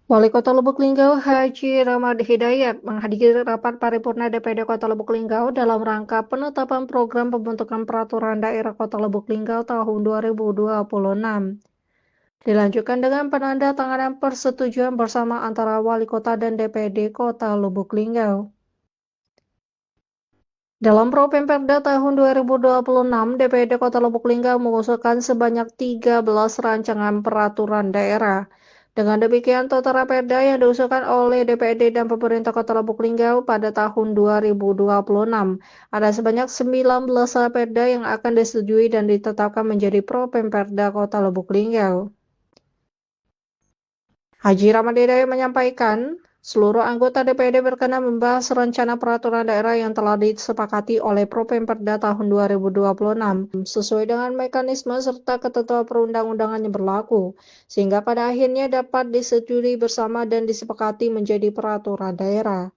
Wali Kota Lubuk Linggau Haji Ramad Hidayat menghadiri rapat paripurna DPD Kota Lubuk Linggau dalam rangka penetapan program pembentukan peraturan daerah Kota Lubuk Linggau tahun 2026. Dilanjutkan dengan penandatanganan persetujuan bersama antara Wali Kota dan DPD Kota Lubuk Linggau. Dalam Propemperda tahun 2026, DPD Kota Lubuk Linggau mengusulkan sebanyak 13 rancangan peraturan daerah. Dengan demikian, total raperda yang diusulkan oleh DPD dan pemerintah Kota Lubuk Linggau pada tahun 2026 ada sebanyak 19 raperda yang akan disetujui dan ditetapkan menjadi Propemperda Kota Lubuk Linggau. Haji Ramad Hidayat menyampaikan, seluruh anggota DPD berkenan membahas rencana peraturan daerah yang telah disepakati oleh Propemperda tahun 2026 sesuai dengan mekanisme serta ketentuan perundang-undangan yang berlaku, sehingga pada akhirnya dapat disetujui bersama dan disepakati menjadi peraturan daerah.